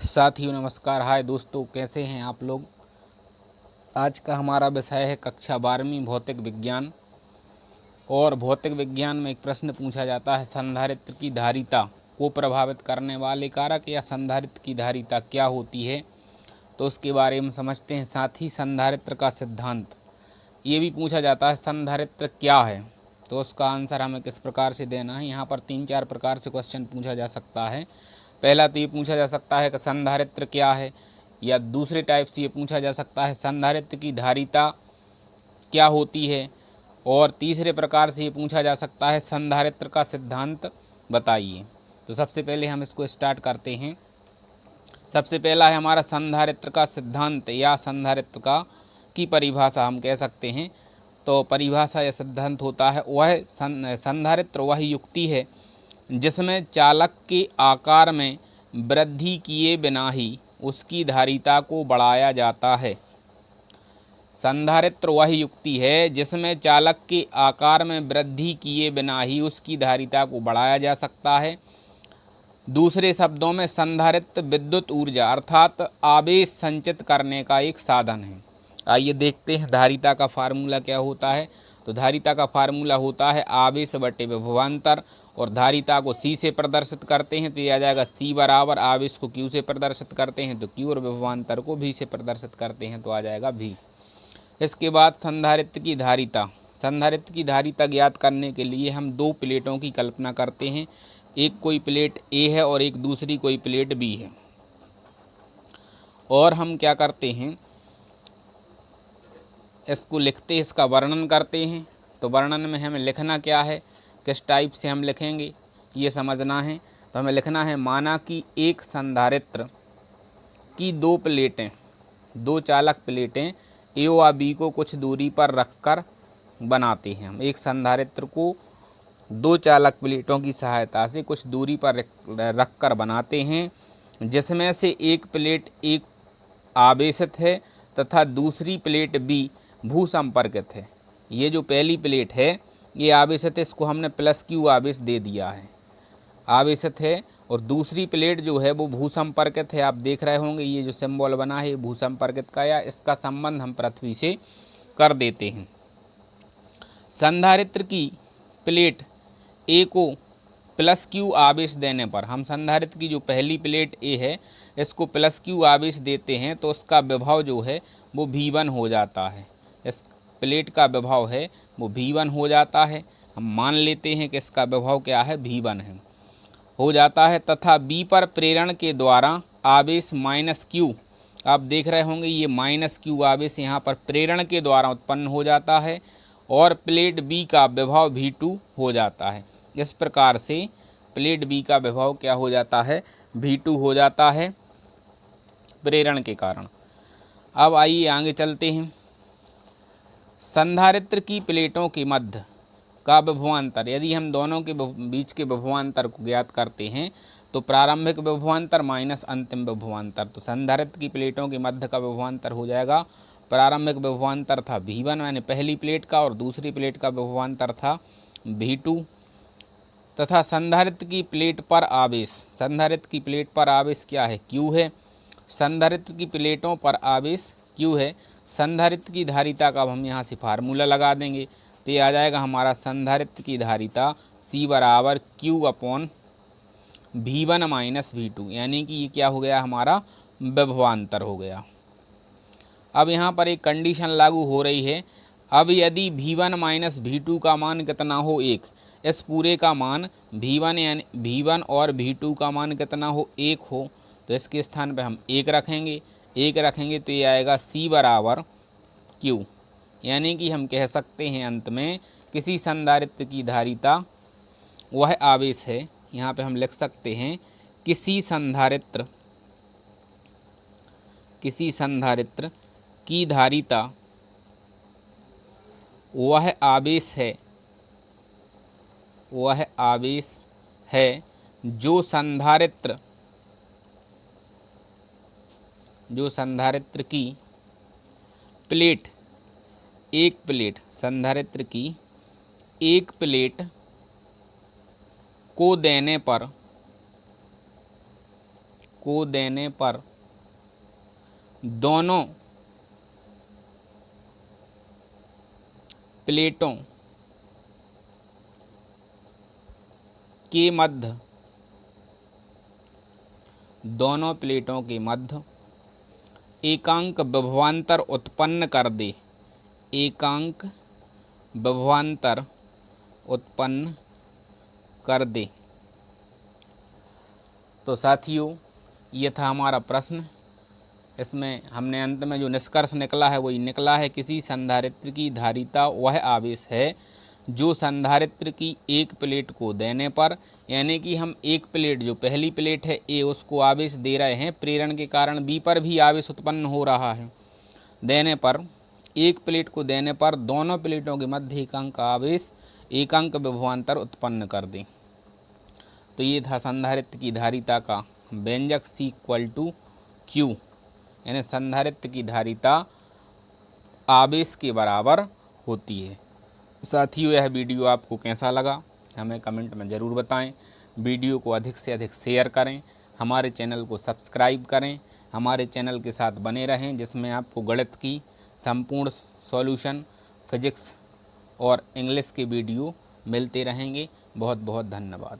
साथियों नमस्कार। हाय दोस्तों, कैसे हैं आप लोग। आज का हमारा विषय है कक्षा 12वीं भौतिक विज्ञान। और भौतिक विज्ञान में एक प्रश्न पूछा जाता है, संधारित्र की धारिता को प्रभावित करने वाले कारक या संधारित्र की धारिता क्या होती है। तो उसके बारे में समझते हैं। साथ ही संधारित्र का सिद्धांत ये भी पूछा जाता है, संधारित्र क्या है। तो उसका आंसर हमें किस प्रकार से देना है। यहाँ पर 3-4 प्रकार से क्वेश्चन पूछा जा सकता है। पहला तो ये पूछा जा सकता है कि संधारित्र क्या है, या दूसरे टाइप से ये पूछा जा सकता है संधारित्र की धारिता क्या होती है, और तीसरे प्रकार से ये पूछा जा सकता है संधारित्र का सिद्धांत बताइए। तो सबसे पहले हम इसको स्टार्ट करते हैं। सबसे पहला है हमारा संधारित्र का सिद्धांत या संधारित्र का की परिभाषा हम कह सकते हैं। तो परिभाषा या सिद्धांत होता है वह संधारित्र वह युक्ति है जिसमें चालक के आकार में वृद्धि किए बिना ही उसकी धारिता को बढ़ाया जाता है। संधारित्र वह युक्ति है जिसमें चालक के आकार में वृद्धि किए बिना ही उसकी धारिता को बढ़ाया जा सकता है। दूसरे शब्दों में संधारित्र विद्युत ऊर्जा अर्थात आवेश संचित करने का एक साधन है। आइए देखते हैं धारिता का फार्मूला क्या होता है। तो धारिता का फार्मूला होता है आवेश बटे विभवांतर, और धारिता को C से प्रदर्शित करते हैं तो ये आ जाएगा C बराबर, आवेश को Q से प्रदर्शित करते हैं तो Q, और विभवांतर को V से प्रदर्शित करते हैं तो आ जाएगा V। इसके बाद संधारित्र की धारिता। संधारित्र की धारिता ज्ञात करने के लिए हम दो प्लेटों की कल्पना करते हैं। एक कोई प्लेट A है और एक दूसरी कोई प्लेट B है। और हम क्या करते हैं, इसको लिखते इसका वर्णन करते हैं। तो वर्णन में हमें लिखना क्या है, किस टाइप से हम लिखेंगे ये समझना है। तो हमें लिखना है, माना कि एक संधारित्र की दो प्लेटें, दो चालक प्लेटें A व B को कुछ दूरी पर रखकर बनाते हैं। हम एक संधारित्र को दो चालक प्लेटों की सहायता से कुछ दूरी पर रखकर बनाते हैं, जिसमें से एक प्लेट एक आवेशित है तथा दूसरी प्लेट B भू संपर्कित है। ये जो पहली प्लेट है ये आवेशित है, इसको हमने +Q आवेश दे दिया है, आवेशित है। और दूसरी प्लेट जो है वो भू संपर्कित है। आप देख रहे होंगे ये जो सिंबल बना है भू संपर्कित का, या इसका संबंध हम पृथ्वी से कर देते हैं। संधारित्र की प्लेट A को +Q आवेश देने पर, हम संधारित्र की जो पहली प्लेट A है इसको +Q आवेश देते हैं तो उसका विभव जो है वो V1 हो जाता है। इस प्लेट का विभव है वो V1 हो जाता है। हम मान लेते हैं कि इसका विभव क्या है, V1 है, हो जाता है। तथा B पर प्रेरण के द्वारा आवेश -Q, आप देख रहे होंगे ये -Q आवेश यहाँ पर प्रेरण के द्वारा उत्पन्न हो जाता है, और प्लेट B का विभव V2 हो जाता है। इस प्रकार से प्लेट B का विभव क्या हो जाता है, V2 हो जाता है प्रेरण के कारण। अब आइए आगे चलते हैं। संधारित्र की प्लेटों के मध्य का विभवांतर, यदि हम दोनों के बीच के विभवांतर को ज्ञात करते हैं तो प्रारंभिक विभवांतर माइनस अंतिम विभवांतर। तो संधारित्र की प्लेटों के मध्य का विभवांतर हो जाएगा, प्रारंभिक विभवांतर था V1 यानी पहली प्लेट का, और दूसरी प्लेट का विभवांतर था V2। तथा संधारित्र की प्लेट पर आवेश, संधारित्र की प्लेट पर आवेश क्या है, Q है। संधारित्र की प्लेटों पर आवेश Q है। संधारित्र की धारिता का हम यहाँ से फार्मूला लगा देंगे तो ये आ जाएगा हमारा संधारित्र की धारिता C बराबर Q/V1 - V2, यानी कि ये क्या हो गया, हमारा विभवांतर हो गया। अब यहाँ पर एक कंडीशन लागू हो रही है। अब यदि V1 - V2 का मान कितना हो, 1, इस पूरे का मान V1 यानी V1 और V2 का मान कितना हो, 1 हो, तो इसके स्थान पे हम 1 रखेंगे। 1 रखेंगे तो ये आएगा C बराबर Q, यानी कि हम कह सकते हैं अंत में किसी संधारित्र की धारिता वह आवेश है। यहाँ पे हम लिख सकते हैं किसी संधारित्र की धारिता वह आवेश है जो संधारित्र की प्लेट, संधारित्र की एक प्लेट को देने पर को देने पर दोनों प्लेटों के मध्य एकांक विभवांतर उत्पन्न कर दे। एकांक विभवांतर उत्पन्न कर दे। तो साथियों, ये था हमारा प्रश्न। इसमें हमने अंत में जो निष्कर्ष निकला है वही निकला है, किसी संधारित्र की धारिता वह आवेश है जो संधारित्र की एक प्लेट को देने पर, यानी कि हम एक प्लेट, जो पहली प्लेट है ए, उसको आवेश दे रहे हैं, प्रेरण के कारण बी पर भी आवेश उत्पन्न हो रहा है, देने पर, एक प्लेट को देने पर दोनों प्लेटों के मध्य एकांक आवेश एकांक विभवांतर उत्पन्न कर दें। तो ये था संधारित्र की धारिता का व्यंजक C = Q, यानी संधारित्र की धारिता आवेश के बराबर होती है। साथियों, यह वीडियो आपको कैसा लगा हमें कमेंट में ज़रूर बताएं। वीडियो को अधिक से अधिक शेयर करें, हमारे चैनल को सब्सक्राइब करें, हमारे चैनल के साथ बने रहें, जिसमें आपको गणित की संपूर्ण सॉल्यूशन, फिजिक्स और इंग्लिश के वीडियो मिलते रहेंगे। बहुत बहुत धन्यवाद।